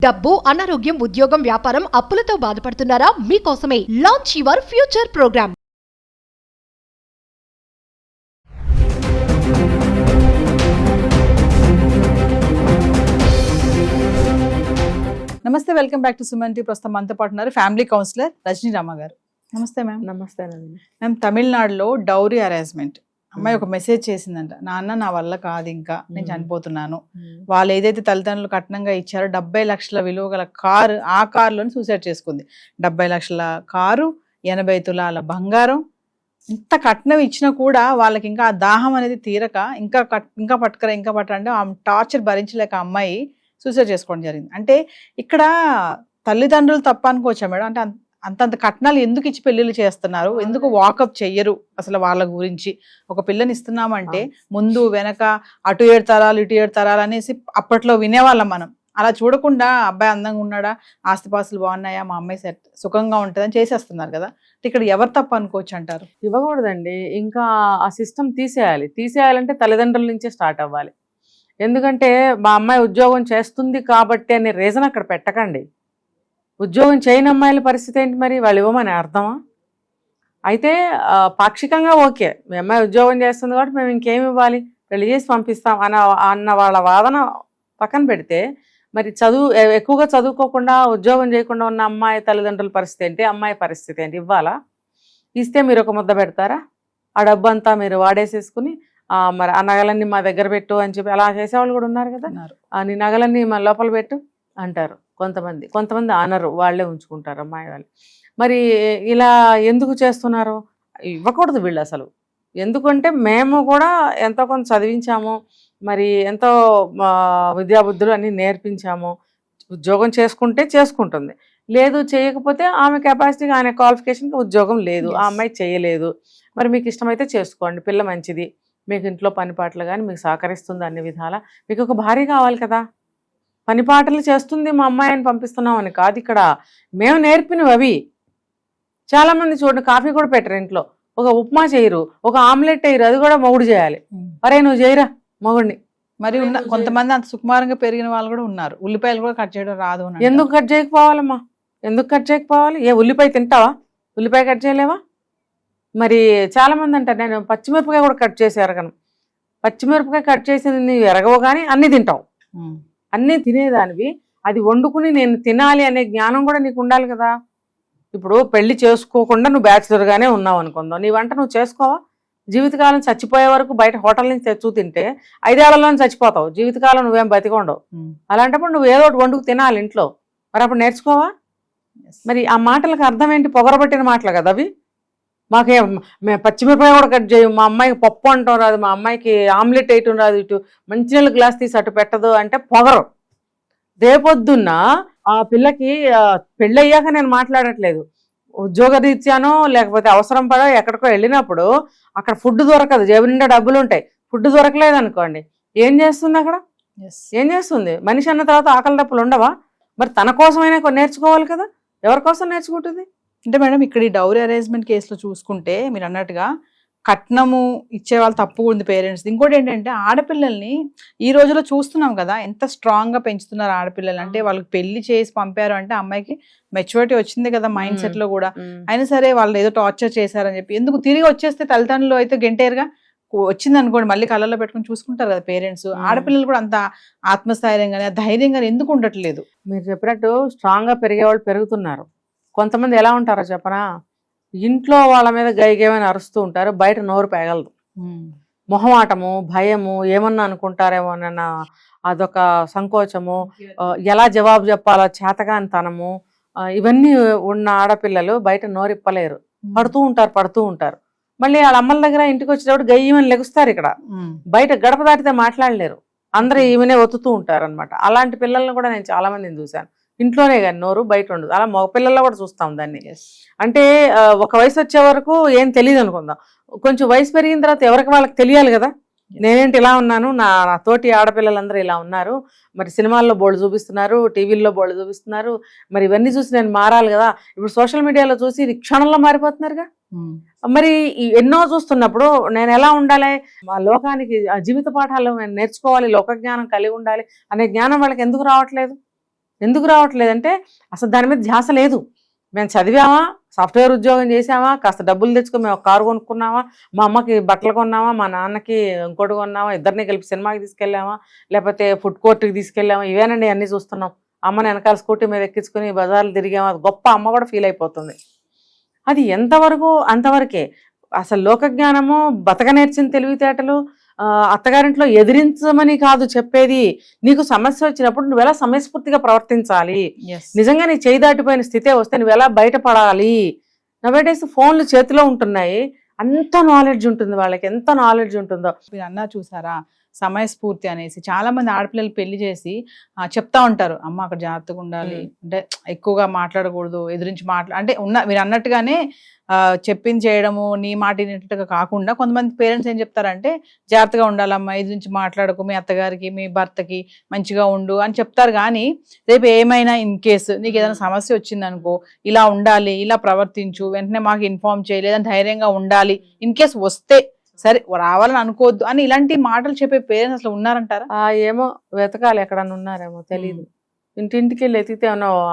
డబ్బు, అనారోగ్యం, ఉద్యోగం, వ్యాపారం, అప్పులతో బాధపడుతున్నారా? మీకోసమే లాంచ్ యువర్ ఫ్యూచర్ ప్రోగ్రామ్. నమస్తే, welcome back to Suman T. ప్రస్తుతం మనతో పాటు ఉన్నారు ఫ్యామిలీ కౌన్సిలర్ రజనీ రామ గారు. నమస్తే మ్యామ్. నమస్తే మ్యామ్, తమిళనాడులో డౌరీ అరేంజ్మెంట్ అమ్మాయి ఒక మెసేజ్ చేసిందంట, నాన్న నా వల్ల కాదు, ఇంకా నేను చనిపోతున్నాను. వాళ్ళు ఏదైతే తల్లిదండ్రులు కట్నంగా ఇచ్చారో 70 లక్షల విలువ గల కారు, ఆ కారులోని సూసైడ్ చేసుకుంది. 70 లక్షల కారు, 80 తులాల బంగారం, ఇంత కట్నం ఇచ్చినా కూడా వాళ్ళకి ఇంకా ఆ దాహం అనేది తీరక ఇంకా పట్టరా అంటే ఆ టార్చర్ భరించలేక అమ్మాయి సూసైడ్ చేసుకోవడం జరిగింది. అంటే ఇక్కడ తల్లిదండ్రులు తప్ప అనుకోవచ్చా మేడం? అంటే అంతంత కట్నాలు ఎందుకు ఇచ్చి పెళ్లిళ్ళు చేస్తున్నారు? ఎందుకు వాకప్ చెయ్యరు? అసలు వాళ్ళ గురించి ఒక పిల్లని ఇస్తున్నామంటే ముందు వెనక అటు 7 తరాలు ఇటు 7 తరాలు అనేసి అప్పట్లో వినేవాళ్ళం మనం. అలా చూడకుండా అబ్బాయి అందంగా ఉన్నాడా, ఆస్తిపాస్తులు బాగున్నాయా, మా అమ్మాయి సెట్ సుఖంగా ఉంటుందని చేసేస్తున్నారు కదా. ఇక్కడ ఎవరు తప్ప అనుకోవచ్చు అంటారు? ఇవ్వకూడదండి. ఇంకా ఆ సిస్టమ్ తీసేయాలంటే తల్లిదండ్రుల నుంచే స్టార్ట్ అవ్వాలి. ఎందుకంటే మా అమ్మాయి ఉద్యోగం చేస్తుంది కాబట్టి అనే రీజన్ అక్కడ పెట్టకండి. ఉద్యోగం చేయని అమ్మాయిల పరిస్థితి ఏంటి మరి? వాళ్ళు ఇవ్వమని అర్థమా? అయితే పాక్షికంగా ఓకే, మీ అమ్మాయి ఉద్యోగం చేస్తుంది కాబట్టి మేము ఇంకేమి ఇవ్వాలి, పెళ్లి చేసి పంపిస్తాం అన్న వాళ్ళ వాదన పక్కన పెడితే, మరి ఎక్కువగా చదువుకోకుండా ఉద్యోగం చేయకుండా ఉన్న అమ్మాయి తల్లిదండ్రుల పరిస్థితి ఏంటి, అమ్మాయి పరిస్థితి ఏంటి? ఇవ్వాలా? ఇస్తే మీరు ఒక ముద్ద పెడతారా? ఆ డబ్బు అంతా మీరు వాడేసేసుకుని మరి ఆ నగలన్నీ మా దగ్గర పెట్టు అని చెప్పి అలా చేసేవాళ్ళు కూడా ఉన్నారు కదా. నీ నగలన్నీ మా లోపల పెట్టు అంటారు కొంతమంది అనరు, వాళ్ళే ఉంచుకుంటారు అమ్మాయి వాళ్ళు. మరి ఇలా ఎందుకు చేస్తున్నారు? ఇవ్వకూడదు వీళ్ళు అసలు. ఎందుకంటే మేము కూడా ఎంతో కొంత చదివించాము, మరి ఎంతో విద్యాబుద్ధులు అన్నీ నేర్పించాము. ఉద్యోగం చేసుకుంటుంది, లేదు చేయకపోతే ఆమె కెపాసిటీగా, ఆమె క్వాలిఫికేషన్కి ఉద్యోగం లేదు, ఆ అమ్మాయి చేయలేదు. మరి మీకు ఇష్టమైతే చేసుకోండి, పిల్ల మంచిది, మీకు ఇంట్లో పని పాటలు కానీ మీకు సహకరిస్తుంది అన్ని విధాల. మీకు ఒక భార్య కావాలి కదా, పని పాటలు చేస్తుంది మా అమ్మాయిని పంపిస్తున్నాం అని కాదు. ఇక్కడ మేము నేర్పినవి అవి. చాలామంది చూడండి, కాఫీ కూడా పెట్టరు ఇంట్లో, ఒక ఉప్మా చేయరు, ఒక ఆమ్లెట్ వేయరు, అది కూడా మొగుడు చేయాలి. అరే నువ్వు చేయరా మొగుడిని. మరి కొంతమంది అంత సుకుమారంగా పెరిగిన వాళ్ళు కూడా ఉన్నారు, ఉల్లిపాయలు కూడా కట్ చేయడం రాదు. ఎందుకు కట్ చేయకపోవాలమ్మా? ఎందుకు కట్ చేయకపోవాలి? ఏ ఉల్లిపాయ తింటావా? ఉల్లిపాయ కట్ చేయలేవా? మరి చాలామంది అంటారు, నేను పచ్చిమిరపకాయ కూడా కట్ చేసి ఎరగను. పచ్చిమిరపకాయ కట్ చేసింది నీవు ఎరగవు కానీ అన్నీ తింటావు. అన్నీ తినేదానివి, అది వండుకుని నేను తినాలి అనే జ్ఞానం కూడా నీకు ఉండాలి కదా. ఇప్పుడు పెళ్లి చేసుకోకుండా నువ్వు బ్యాచులర్గానే ఉన్నావు అనుకుందాం, నీ వంట నువ్వు చేసుకోవా? జీవితకాలం చచ్చిపోయే వరకు బయట హోటల్ నుంచి తెచ్చు తింటే 5 ఏళ్లలో చచ్చిపోతావు, జీవితకాలం నువ్వేం బతికొండవు. అలాంటప్పుడు నువ్వు ఏదో ఒకటి వండుకు తినాలి ఇంట్లో, మరి అప్పుడు నేర్చుకోవా? మరి ఆ మాటలకు అర్థం ఏంటి? పొగరబట్టిన మాటలు కదా అవి. మేము పచ్చిమిరపకాయ కూడా కట్ చేయం, మా అమ్మాయికి పప్పు అంటాం రాదు, మా అమ్మాయికి ఆమ్లెట్ వేయటం రాదు, ఇటు మంచినీళ్ళ గ్లాస్ తీసి అటు పెట్టదు అంటే పొగరు. రేపొద్దున్న ఆ పిల్లకి పెళ్ళి అయ్యాక నేను మాట్లాడట్లేదు, ఉద్యోగ రీత్యానో లేకపోతే అవసరం పడో ఎక్కడికో వెళ్ళినప్పుడు అక్కడ ఫుడ్ దొరకదు, జేబు నిండా డబ్బులు ఉంటాయి, ఫుడ్ దొరకలేదు అనుకోండి, ఏం చేస్తుంది అక్కడ? ఏం చేస్తుంది? మనిషి అన్న తర్వాత ఆకలి డబ్బులు ఉండవా? మరి తన కోసమైనా నేర్చుకోవాలి కదా, ఎవరి కోసం నేర్చుకుంటుంది? అంటే మేడం, ఇక్కడ ఈ డౌరీ అరేంజ్మెంట్ కేసులో చూసుకుంటే మీరు అన్నట్టుగా కట్నము ఇచ్చే వాళ్ళు తప్పు ఉంది పేరెంట్స్. ఇంకోటి ఏంటంటే ఆడపిల్లల్ని ఈ రోజులో చూస్తున్నాం కదా, ఎంత స్ట్రాంగ్ గా పెంచుతున్నారు ఆడపిల్లలు. అంటే వాళ్ళకి పెళ్లి చేసి పంపారు అంటే అమ్మాయికి మెచ్యూరిటీ వచ్చింది కదా మైండ్ సెట్ లో కూడా. అయినా సరే వాళ్ళు ఏదో టార్చర్ చేశారని చెప్పి ఎందుకు తిరిగి వచ్చేస్తే తల్లిదండ్రులు అయితే గంటేరుగా వచ్చింది అనుకోండి, మళ్ళీ కళ్ళల్లో పెట్టుకుని చూసుకుంటారు కదా పేరెంట్స్. ఆడపిల్లలు కూడా అంత ఆత్మస్థైర్యంగానే ధైర్యంగా ఎందుకు ఉండట్లేదు? మీరు చెప్పినట్టు స్ట్రాంగ్ గా పెరిగేవాళ్ళు పెరుగుతున్నారు. కొంతమంది ఎలా ఉంటారో చెప్పనా, ఇంట్లో వాళ్ళ మీద గైగేమని అరుస్తూ ఉంటారు, బయట నోరు పేగలదు. మొహమాటము, భయము, ఏమన్నా అనుకుంటారేమో అన్న అదొక సంకోచము, ఎలా జవాబు చెప్పాలో చేతగానితనము, ఇవన్నీ ఉన్న ఆడపిల్లలు బయట నోరిప్పలేరు, పడుతూ ఉంటారు. మళ్ళీ వాళ్ళ అమ్మల దగ్గర ఇంటికి వచ్చేటప్పుడు గయ్యమని లెగుస్తారు. ఇక్కడ బయట గడప దాటితే మాట్లాడలేరు, అందరూ ఈమెనే ఒత్తుతూ ఉంటారు అనమాట. అలాంటి పిల్లల్ని కూడా నేను చాలా మందిని చూశాను. ఇంట్లోనే కానీ నోరు బయట ఉండదు. అలా మగ పిల్లల్లో కూడా చూస్తాం దాన్ని. అంటే ఒక వయసు వచ్చే వరకు ఏం తెలియదు అనుకుందాం, కొంచెం వయసు పెరిగిన తర్వాత ఎవరికి వాళ్ళకి తెలియాలి కదా, నేనేంటి ఇలా ఉన్నాను, నా తోటి ఆడపిల్లలందరూ ఇలా ఉన్నారు, మరి సినిమాల్లో బోర్డు చూపిస్తున్నారు, టీవీల్లో బోర్డు చూపిస్తున్నారు, మరి ఇవన్నీ చూసి నేను మారాలి కదా. ఇప్పుడు సోషల్ మీడియాలో చూసి క్షణంలో మారిపోతున్నారుగా. మరి ఎన్నో చూస్తున్నప్పుడు నేను ఎలా ఉండాలి, మా లోకానికి జీవిత పాఠాలు నేర్చుకోవాలి, లోక జ్ఞానం కలిగి ఉండాలి అనే జ్ఞానం వాళ్ళకి ఎందుకు రావట్లేదు? ఎందుకు రావట్లేదంటే అసలు దాని మీద ధ్యాస లేదు. మేము చదివామా, సాఫ్ట్వేర్ ఉద్యోగం చేసామా, కాస్త డబ్బులు తెచ్చుకొని మేము ఒక కారు కొనుక్కున్నామా, మా అమ్మకి బట్టలు కొన్నామా, మా నాన్నకి ఇంకోటి కొన్నామా, ఇద్దరిని కలిపి సినిమాకి తీసుకెళ్ళామా, లేకపోతే ఫుడ్ కోర్ట్కి తీసుకెళ్ళామా, ఇవేనండి అన్నీ చూస్తున్నాం. అమ్మని వెనకాల స్కూటీ మీద ఎక్కించుకుని బజార్లు తిరిగామా, అది గొప్ప అమ్మ కూడా ఫీల్ అయిపోతుంది. అది ఎంతవరకు అంతవరకే. అసలు లోకజ్ఞానము, బతక నేర్చిన తెలివితేటలు అత్తగారింట్లో ఎదిరించమని కాదు చెప్పేది. నీకు సమస్య వచ్చినప్పుడు నువ్వు ఎలా సమయస్ఫూర్తిగా ప్రవర్తించాలి, నిజంగా నీ చేయి దాటిపోయిన స్థితే వస్తే నువ్వు ఎలా బయటపడాలి. నవేడేస్ ఫోన్లు చేతిలో ఉంటున్నాయి, అంత నాలెడ్జ్ ఉంటుంది వాళ్ళకి, ఎంత నాలెడ్జ్ ఉంటుందో. మీరు అన్నా చూసారా సమయస్ఫూర్తి అనేసి, చాలా మంది ఆడపిల్లలు పెళ్లి చేసి చెప్తా ఉంటారు, అమ్మ అక్కడ జాగ్రత్తగా ఉండాలి, అంటే ఎక్కువగా మాట్లాడకూడదు, ఎదురించి అంటే మీరు అన్నట్టుగానే చెప్పింది చేయడము, నీ మాట వినేటట్టుగా కాకుండా కొంతమంది పేరెంట్స్ ఏం చెప్తారంటే జాగ్రత్తగా ఉండాలమ్మా, ఎదురించి మాట్లాడకు, మీ అత్తగారికి మీ భర్తకి మంచిగా ఉండు అని చెప్తారు. కానీ రేపు ఏమైనా ఇన్ కేసు నీకు ఏదైనా సమస్య వచ్చిందనుకో, ఇలా ఉండాలి, ఇలా ప్రవర్తించు, వెంటనే మాకు ఇన్ఫార్మ్ చేయలేదని ధైర్యంగా ఉండాలి, ఇన్ కేసు వస్తే సరే రావాలని అనుకోవద్దు అని ఇలాంటి మాటలు చెప్పే పేరెంట్స్ అసలు ఉన్నారంటారా? ఏమో వెతకాలి, ఎక్కడన్నా ఉన్నారేమో తెలియదు. ఇంటింటికి వెళ్ళి ఎతికితే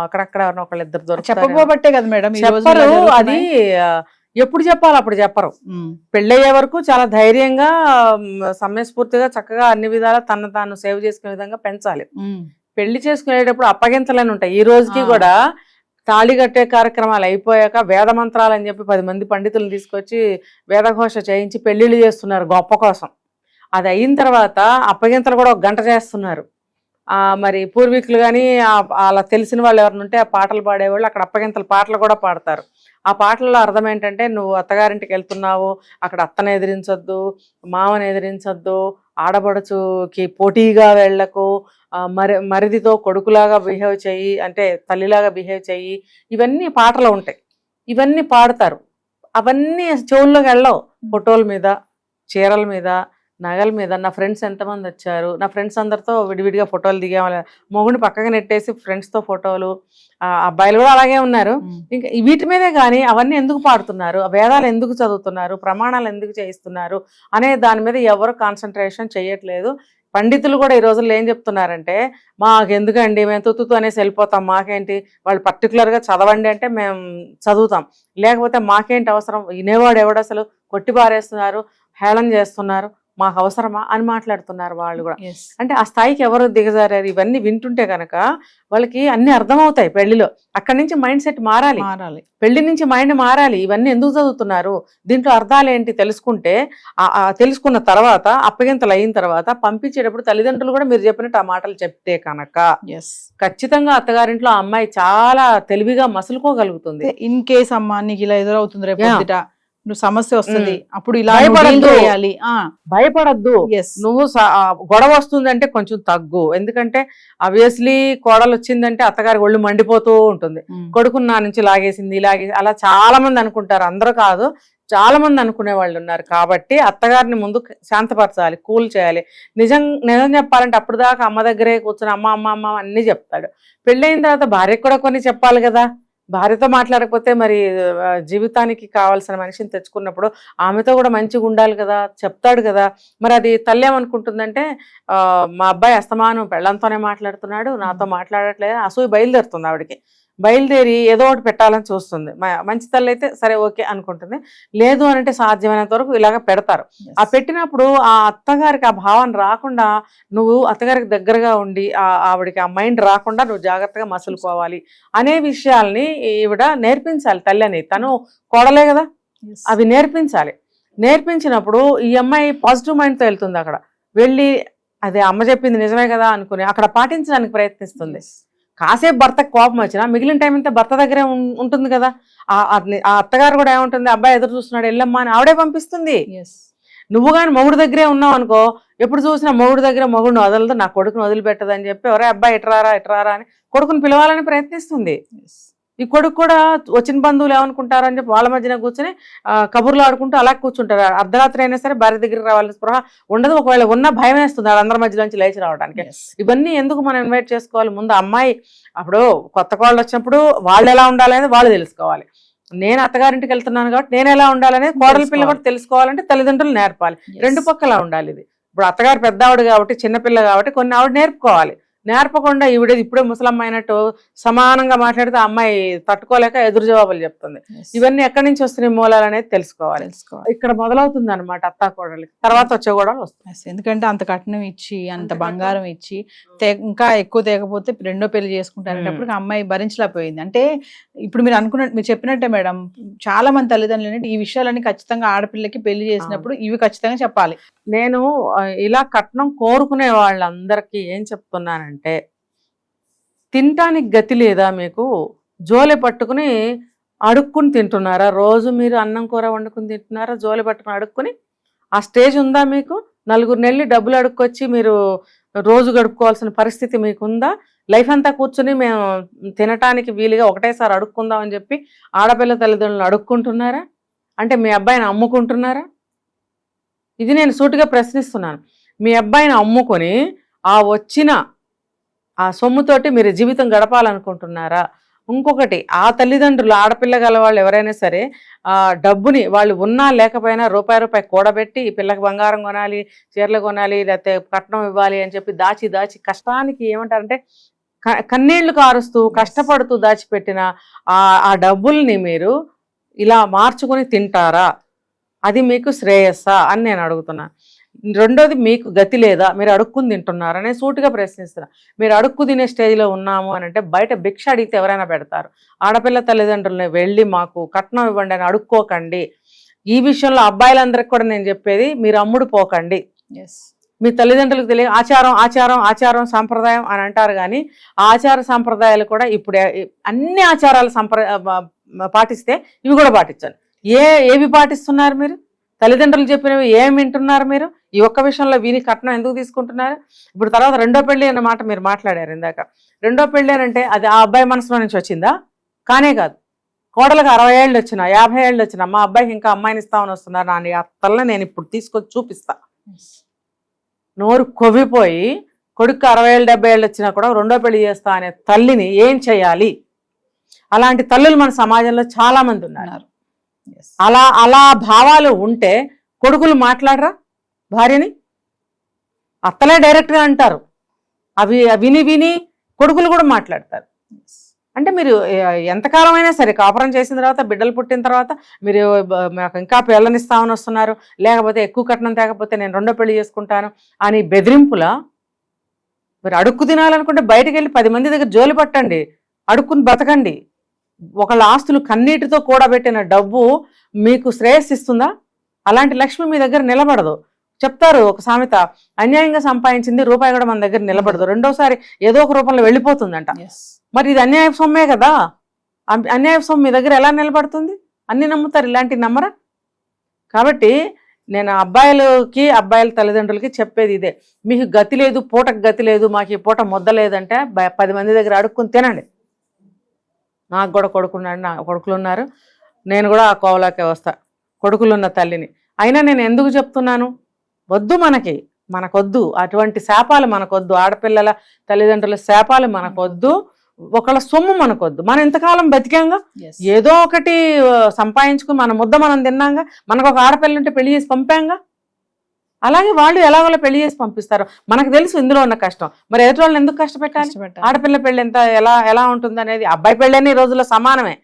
అక్కడక్కడ ఒకళ్ళు ఇద్దరు దొరుకుతారు. చెప్పబోబట్టే కదా మేడం చెప్పరు. అది ఎప్పుడు చెప్పాలి అప్పుడు చెప్పరు. పెళ్ళయ్యే వరకు చాలా ధైర్యంగా సమయస్ఫూర్తిగా చక్కగా అన్ని విధాలా తను తాను సేవ్ చేసుకునే విధంగా పెంచాలి. పెళ్లి చేసుకునేటప్పుడు అప్పగింతలని ఉంటాయి. ఈ రోజుకి కూడా తాళి కట్టే కార్యక్రమాలు అయిపోయాక వేద మంత్రాలు అని చెప్పి 10 మంది పండితులను తీసుకొచ్చి వేదఘోష చేయించి పెళ్లిళ్ళు చేస్తున్నారు గొప్ప కోసం. అది అయిన తర్వాత అప్పగింతలు కూడా 1 గంట చేస్తున్నారు. మరి పూర్వీకులు కానీ అలా తెలిసిన వాళ్ళు ఎవరిని ఉంటే ఆ పాటలు పాడేవాళ్ళు అక్కడ అప్పగింతల పాటలు కూడా పాడతారు. ఆ పాటల్లో అర్థం ఏంటంటే, నువ్వు అత్తగారింటికి వెళ్తున్నావు, అక్కడ అత్తను ఎదిరించొద్దు, మామని ఎదిరించొద్దు, ఆడబడుచుకి పోటీగా వెళ్ళకు, మరిదితో కొడుకులాగా బిహేవ్ చెయ్యి, అంటే తల్లిలాగా బిహేవ్ చెయ్యి, ఇవన్నీ పాటలు ఉంటాయి. ఇవన్నీ పాడతారు. అవన్నీ చెవుల్లోకి వెళ్ళవు. ఫోటోల మీద, చీరల మీద, నగల మీద. నా ఫ్రెండ్స్ ఎంతమంది వచ్చారు, నా ఫ్రెండ్స్ అందరితో విడివిడిగా ఫోటోలు దిగాము, మొగుడిని పక్కగా నెట్టేసి ఫ్రెండ్స్తో ఫోటోలు, అబ్బాయిలు కూడా అలాగే ఉన్నారు. ఇంకా వీటి మీదే కానీ అవన్నీ ఎందుకు పాడుతున్నారు, వేదాలు ఎందుకు చదువుతున్నారు, ప్రమాణాలు ఎందుకు చేయిస్తున్నారు అనే దాని మీద ఎవరు కాన్సన్ట్రేషన్ చేయట్లేదు. పండితులు కూడా ఈ రోజుల్లో ఏం చెప్తున్నారంటే, మాకెందుకండి, మేము తుత్తుతూ అనేసి వెళ్ళిపోతాం, మాకేంటి, వాళ్ళు పర్టికులర్గా చదవండి అంటే మేము చదువుతాం, లేకపోతే మాకేంటి అవసరం, వినేవాడు ఎవడు, అసలు కొట్టి పారేస్తున్నారు, హేళన చేస్తున్నారు, మాకు అవసరమా అని మాట్లాడుతున్నారు వాళ్ళు కూడా. అంటే ఆ స్థాయికి ఎవరు దిగజారారు. ఇవన్నీ వింటుంటే కనుక వాళ్ళకి అన్ని అర్థమవుతాయి పెళ్లిలో. అక్కడి నుంచి మైండ్ సెట్ మారాలి, పెళ్లి నుంచి మైండ్ మారాలి. ఇవన్నీ ఎందుకు చదువుతున్నారు, దీంట్లో అర్థాలు ఏంటి తెలుసుకుంటే, తెలుసుకున్న తర్వాత అప్పగింతలు అయిన తర్వాత పంపించేటప్పుడు తల్లిదండ్రులు కూడా మీరు చెప్పినట్టు ఆ మాటలు చెప్తే కనుక ఖచ్చితంగా అత్తగారింట్లో ఆ అమ్మాయి చాలా తెలివిగా మసులుకోగలుగుతుంది. ఇన్ కేస్ అమ్మా నీకు ఇలా ఎదురవుతుంది రేపు నువ్వు సమస్య వస్తుంది, అప్పుడు ఇలా భయపడద్దు. నువ్వు గొడవ వస్తుందంటే కొంచెం తగ్గు. ఎందుకంటే ఆబ్వియస్లీ కోడలు వచ్చిందంటే అత్తగారి ఒళ్ళు మండిపోతూ ఉంటుంది, కొడుకుని నా నుంచి లాగేసింది అలా చాలా మంది అనుకుంటారు. అందరూ కాదు, చాలా మంది అనుకునే వాళ్ళు ఉన్నారు. కాబట్టి అత్తగారిని ముందు శాంతపరచాలి, కూల్ చేయాలి. నిజం చెప్పాలంటే అప్పుడు దాకా అమ్మ దగ్గరే కూర్చొని అమ్మ అమ్మ అమ్మ అన్నీ చెప్తాడు. పెళ్ళైన తర్వాత భార్యకు కూడా కొన్ని చెప్పాలి కదా. భార్యతో మాట్లాడకపోతే మరి జీవితానికి కావాల్సిన మనిషిని తెచ్చుకున్నప్పుడు ఆమెతో కూడా మంచిగా ఉండాలి కదా, చెప్తాడు కదా. మరి అది తల్లి ఏమనుకుంటుందంటే, మా అబ్బాయి అస్తమానం పెళ్ళంతోనే మాట్లాడుతున్నాడు, నాతో మాట్లాడట్లేదు, అసూయ బయలుదేరుతుంది ఆవిడకి. బయలుదేరి ఏదో ఒకటి పెట్టాలని చూస్తుంది. మంచి తల్లి అయితే సరే ఓకే అనుకుంటుంది. లేదు అని అంటే సాధ్యమైనంత వరకు ఇలాగ పెడతారు. ఆ పెట్టినప్పుడు ఆ అత్తగారికి ఆ భావన రాకుండా నువ్వు అత్తగారికి దగ్గరగా ఉండి ఆవిడకి ఆ మైండ్ రాకుండా నువ్వు జాగ్రత్తగా మసులుకోవాలి అనే విషయాల్ని ఈవిడ నేర్పించాలి. తల్లి అని తను కోడలే కదా, అవి నేర్పించాలి. నేర్పించినప్పుడు ఈ అమ్మాయి పాజిటివ్ మైండ్తో వెళ్తుంది. అక్కడ వెళ్ళి అదే అమ్మ చెప్పింది నిజమే కదా అనుకుని అక్కడ పాటించడానికి ప్రయత్నిస్తుంది. కాసేపు భర్తకు కోపం వచ్చినా మిగిలిన టైం అంతా భర్త దగ్గరే ఉంటుంది కదా. ఆ అత్తగారు కూడా ఏముంటుంది, అబ్బాయి ఎదురు చూస్తున్నాడు వెళ్ళమ్మా అని ఆవిడే పంపిస్తుంది. నువ్వు కానీ మొగుడు దగ్గరే ఉన్నావు అనుకో, ఎప్పుడు చూసినా మొగుడు దగ్గర మొగుడిని వదలదు, నా కొడుకుని వదిలిపెట్టదని చెప్పి ఎవరే అబ్బాయి ఇట్రారా అని కొడుకుని పిలవాలని ప్రయత్నిస్తుంది. ఈ కొడుకు కూడా వచ్చిన బంధువులు ఏమనుకుంటారు అని చెప్పి వాళ్ళ మధ్యన కూర్చొని కబుర్లు ఆడుకుంటూ అలా కూర్చుంటారు. అర్ధరాత్రి అయినా సరే భార్య దగ్గరికి రావాలని స్పృహ ఉండదు. ఒకవేళ ఉన్న భయం వేస్తుంది వాళ్ళందరి మధ్యలోంచి లేచి రావడానికి. ఇవన్నీ ఎందుకు మనం ఇన్వైట్ చేసుకోవాలి? ముందు అమ్మాయి అప్పుడు కొత్త కోళ్ళు వచ్చినప్పుడు వాళ్ళు ఎలా ఉండాలనేది వాళ్ళు తెలుసుకోవాలి. నేను అత్తగారింటికి వెళ్తున్నాను కాబట్టి నేను ఎలా ఉండాలనేది కోడలి పిల్ల కూడా తెలుసుకోవాలంటే తల్లిదండ్రులు నేర్పాలి. రెండు పక్కలా ఉండాలి ఇది. ఇప్పుడు అత్తగారు పెద్ద ఆవిడ కాబట్టి చిన్నపిల్ల కాబట్టి కొన్ని ఆవిడ నేర్పుకోవాలి. నేర్పకుండా ఈవిడేది ఇప్పుడే ముసలమ్మ అయినట్టు సమానంగా మాట్లాడితే ఆ అమ్మాయి తట్టుకోలేక ఎదురు జవాబులు చెప్తుంది. ఇవన్నీ ఎక్కడి నుంచి వస్తున్నాయి మూలాలు అనేది తెలుసుకోవాలి. ఇక్కడ మొదలవుతుంది అనమాట అత్తా కోడలికి, తర్వాత వచ్చే గొడవలు వస్తాయి. ఎందుకంటే అంత కట్నం ఇచ్చి అంత బంగారం ఇచ్చి ఇంకా ఎక్కువ తేకపోతే రెండో పెళ్లి చేసుకుంటారనేటప్పుడు అమ్మాయి భరించలేకపోయింది. అంటే ఇప్పుడు మీరు అనుకున్నట్టు, మీరు చెప్పినట్టే మేడం, చాలా మంది తల్లిదండ్రులు ఈ విషయాలన్నీ ఖచ్చితంగా ఆడపిల్లకి పెళ్లి చేసినప్పుడు ఇవి ఖచ్చితంగా చెప్పాలి. నేను ఇలా కట్నం కోరుకునే వాళ్ళందరికీ ఏం చెప్తున్నానంటే, తినటానికి గతి లేదా మీకు? జోలె పట్టుకుని అడుక్కుని తింటున్నారా? రోజు మీరు అన్నం కూర వండుకుని తింటున్నారా? జోలె పట్టుకుని అడుక్కుని ఆ స్టేజ్ ఉందా మీకు? 4 నెలలు డబ్బులు అడుక్కొచ్చి మీరు రోజు గడుపుకోవాల్సిన పరిస్థితి మీకుందా? లైఫ్ అంతా కూర్చుని మేము తినటానికి వీలుగా ఒకటేసారి అడుక్కుందాం అని చెప్పి ఆడపిల్ల తల్లిదండ్రులను అడుక్కుంటున్నారా? అంటే మీ అబ్బాయిని అమ్ముకుంటున్నారా? ఇది నేను సూటిగా ప్రశ్నిస్తున్నాను. మీ అబ్బాయిని అమ్ముకొని ఆ వచ్చిన ఆ సొమ్ముతోటి మీరు జీవితం గడపాలనుకుంటున్నారా? ఇంకొకటి, ఆ తల్లిదండ్రులు ఆడపిల్ల గల వాళ్ళు ఎవరైనా సరే ఆ డబ్బుని వాళ్ళు ఉన్నా లేకపోయినా రూపాయి కూడబెట్టి ఈ పిల్లకి బంగారం కొనాలి, చీరలు కొనాలి, లేకపోతే కట్నం ఇవ్వాలి అని చెప్పి దాచి దాచి కష్టానికి ఏమంటారంటే కన్నీళ్లు కారుస్తూ కష్టపడుతూ దాచిపెట్టిన ఆ డబ్బుల్ని మీరు ఇలా మార్చుకొని తింటారా? అది మీకు శ్రేయస్సా అని నేను అడుగుతున్నా. రెండోది, మీకు గతి లేదా? మీరు అడుక్కుని తింటున్నారా? నేను సూటిగా ప్రశ్నిస్తున్నా. మీరు అడుక్కు తినే స్టేజ్లో ఉన్నాము అని అంటే బయట భిక్ష అడిగితే ఎవరైనా పెడతారు. ఆడపిల్ల తల్లిదండ్రులని వెళ్ళి మాకు కట్నం ఇవ్వండి అని అడుక్కోకండి. ఈ విషయంలో అబ్బాయిలందరికీ కూడా నేను చెప్పేది, మీరు అమ్ముడు పోకండి. మీ తల్లిదండ్రులకు తెలియ ఆచారం ఆచారం ఆచారం సాంప్రదాయం అని అంటారు, కానీ ఆచార సాంప్రదాయాలు కూడా ఇప్పుడు అన్ని ఆచారాలు పాటిస్తే ఇవి కూడా పాటించాలి. ఏవి పాటిస్తున్నారు మీరు? తల్లిదండ్రులు చెప్పినవి ఏం వింటున్నారు మీరు? ఈ ఒక్క విషయంలో వీని కట్నం ఎందుకు తీసుకుంటున్నారు? ఇప్పుడు తర్వాత రెండో పెళ్లి అన్న మాట మీరు మాట్లాడారు ఇందాక. రెండో పెళ్లి అంటే అది ఆ అబ్బాయి మనసులో నుంచి వచ్చిందా? కానే కాదు. కోడలకు 60 ఏళ్ళు వచ్చినా 50 ఏళ్ళు వచ్చినా మా అబ్బాయికి ఇంకా అమ్మాయిని ఇస్తామని వస్తున్నారు నా అత్తల్ని నేను ఇప్పుడు తీసుకొచ్చి చూపిస్తా. నోరు కొవ్విపోయి కొడుకు 60 ఏళ్ళు 70 ఏళ్ళు వచ్చినా కూడా రెండో పెళ్లి చేస్తా అనే తల్లిని ఏం చేయాలి? అలాంటి తల్లులు మన సమాజంలో చాలా మంది ఉన్నారు. అలా భావాలు ఉంటే కొడుకులు మాట్లాడరా భార్యని? అత్తలే డైరెక్ట్గా అంటారు. అవి విని కొడుకులు కూడా మాట్లాడతారు. అంటే మీరు ఎంతకాలం అయినా సరే కాపురం చేసిన తర్వాత, బిడ్డలు పుట్టిన తర్వాత మీరు మాకు ఇంకా పిల్లనిస్తామని వస్తున్నారు, లేకపోతే ఎక్కువ కట్నం తేకపోతే నేను రెండో పెళ్లి చేసుకుంటాను అని బెదిరింపులా? మీరు అడుక్కు తినాలనుకుంటే బయటకు వెళ్ళి 10 మంది దగ్గర జోలి పట్టండి, అడుక్కుని బతకండి. ఒకళ్ళ ఆస్తులు కన్నీటితో కూడబెట్టిన డబ్బు మీకు శ్రేయస్సిస్తుందా? అలాంటి లక్ష్మి మీ దగ్గర నిలబడదు. చెప్తారు ఒక సామెత, అన్యాయంగా సంపాదించింది రూపాయి కూడా మన దగ్గర నిలబడదు, రెండోసారి ఏదో ఒక రూపంలో వెళ్ళిపోతుందంట. మరి ఇది అన్యాయ సొమ్మే కదా. అన్యాయ సొమ్ము మీ దగ్గర ఎలా నిలబడుతుంది? అన్ని నమ్ముతారు, ఇలాంటివి నమ్మరా? కాబట్టి నేను అబ్బాయిల తల్లిదండ్రులకి చెప్పేది ఇదే, మీకు గతి లేదు, పూటకు గతి లేదు, మాకు ఈ పూట ముద్ద లేదంటే 10 మంది దగ్గర అడుక్కుని తినండి. నాకు కూడా కొడుకులు ఉన్నారు, నేను కూడా ఆ కోవలోకే వస్తా, కొడుకులున్న తల్లిని. అయినా నేను ఎందుకు చెప్తున్నాను, వద్దు మనకొద్దు అటువంటి శాపాలు మనకొద్దు, ఆడపిల్లల తల్లిదండ్రుల శాపాలు మనకొద్దు, ఒకళ్ళ సొమ్ము మనకొద్దు. మనం ఎంతకాలం బతికాంగా, ఏదో ఒకటి సంపాదించుకుని మన ముద్ద మనం తిన్నాంగా, మనకు ఒక ఆడపిల్ల ఉంటే పెళ్లి చేసి పంపాంగా. అలాగే వాళ్ళు ఎలాగోలా పెళ్లి చేసి పంపిస్తారు. మనకు తెలుసు ఇందులో ఉన్న కష్టం, మరి ఎదుటి వాళ్ళని ఎందుకు కష్టపెట్టాలి? ఆడపిల్ల పెళ్లి ఎలా ఉంటుంది అనేది. అబ్బాయి పెళ్లి అనే ఈ రోజుల్లో సమానమే.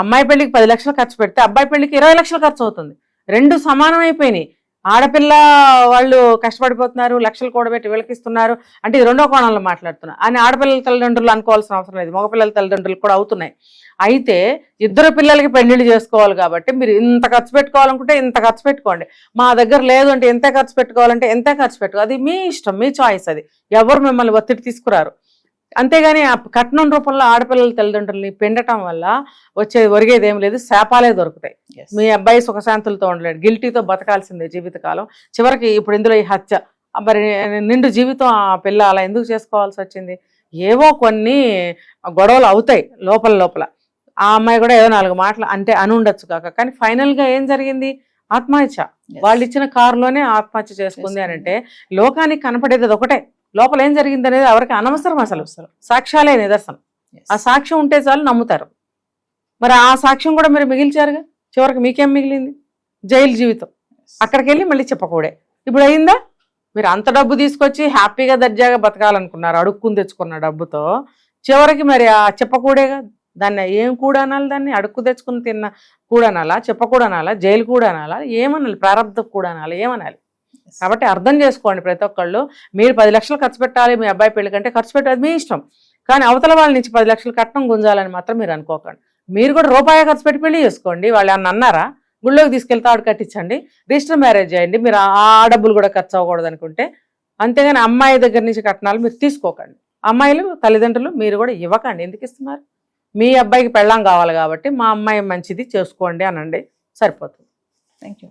అమ్మాయి పెళ్లికి 10 లక్షలు ఖర్చు పెడితే అబ్బాయి పెళ్లికి 20 లక్షలు ఖర్చు అవుతుంది. 2 సమానం అయిపోయినాయి. ఆడపిల్ల వాళ్ళు కష్టపడిపోతున్నారు, లక్షలు కూడబెట్టి వీళ్ళకిస్తున్నారు అంటే ఇది రెండో కోణంలో మాట్లాడుతున్నారు అని ఆడపిల్లల తల్లిదండ్రులు అనుకోవాల్సిన అవసరం లేదు, మగపిల్లల తల్లిదండ్రులు కూడా అవుతున్నాయి. అయితే ఇద్దరు పిల్లలకి పెళ్లిళ్ళు చేసుకోవాలి కాబట్టి మీరు ఇంత ఖర్చు పెట్టుకోవాలనుకుంటే ఇంత ఖర్చు పెట్టుకోండి, మా దగ్గర లేదు అంటే ఎంత ఖర్చు పెట్టుకోవాలంటే ఎంత ఖర్చు పెట్టుకో, అది మీ ఇష్టం, మీ చాయిస్. అది ఎవరు మిమ్మల్ని ఒత్తిడి తీసుకురారు. అంతేగాని ఆ కట్నం రూపంలో ఆడపిల్లల తల్లిదండ్రుల్ని పెండటం వల్ల ఒరిగేది ఏం లేదు, శాపాలే దొరుకుతాయి. మీ అబ్బాయి సుఖశాంతులతో ఉండలేడు, గిల్టీతో బతకాల్సిందే జీవితకాలం. చివరికి ఇప్పుడు ఇందులో ఈ హత్య, మరి నిండు జీవితం ఆ పిల్ల అలా ఎందుకు చేసుకోవాల్సి వచ్చింది? ఏవో కొన్ని గొడవలు అవుతాయి లోపల. ఆ అమ్మాయి కూడా ఏదో 4 మాటలు అంటే అని ఉండొచ్చు కాక, కానీ ఫైనల్గా ఏం జరిగింది? ఆత్మహత్య. వాళ్ళు ఇచ్చిన కారులోనే ఆత్మహత్య చేసుకుంది అని అంటే లోకానికి కనపడేది అది ఒకటే, లోపల ఏం జరిగింది అనేది ఎవరికి అనవసరం. అసలు సాక్ష్యాలే నిదర్శనం. ఆ సాక్ష్యం ఉంటే చాలు నమ్ముతారు. మరి ఆ సాక్ష్యం కూడా మీరు మిగిల్చారుగా, చివరికి మీకేం మిగిలింది? జైలు జీవితం. అక్కడికి వెళ్ళి మళ్ళీ చెప్పకూడే. ఇప్పుడు అయిందా? మీరు అంత డబ్బు తీసుకొచ్చి హ్యాపీగా దర్జాగా బతకాలనుకున్నారు అడుక్కుని తెచ్చుకున్న డబ్బుతో, చివరికి మరి ఆ చెప్పకూడేగా దాన్ని ఏం కూడనాలి, దాన్ని అడుక్కు తెచ్చుకుని తిన్న కూడనాలా, చెప్పకూడనాలా, జైలు కూడనాలా, ఏమనాలి, ప్రారంభ కూడనాలా, ఏమనాలి? కాబట్టి అర్థం చేసుకోండి ప్రతి ఒక్కళ్ళు. మీరు 10 లక్షలు ఖర్చు పెట్టాలి మీ అబ్బాయి పెళ్లి కంటే, ఖర్చు పెట్టేది మీ ఇష్టం, కానీ అవతల వాళ్ళ నుంచి 10 లక్షలు కట్నం గుంజాలని మాత్రం మీరు అనుకోకండి. మీరు కూడా రూపాయి ఖర్చు పెట్టి పెళ్లి చేసుకోండి. వాళ్ళు ఏమన్నా అన్నారా? గుళ్ళోకి తీసుకెళ్తే ఆడు కట్టించండి, రిజిస్టర్ మ్యారేజ్ చేయండి. మీరు ఆ డబ్బులు కూడా ఖర్చు అవ్వకూడదు అనుకుంటే, అంతేగాని అమ్మాయి దగ్గర నుంచి కట్నాలు మీరు తీసుకోకండి. అమ్మాయిలు తల్లిదండ్రులు మీరు కూడా ఇవ్వకండి. ఎందుకు ఇస్తున్నారు? మీ అబ్బాయికి పెళ్ళాం కావాలి కాబట్టి మా అమ్మాయి మంచిది చేసుకోండి అనండి, సరిపోతుంది. Thank you.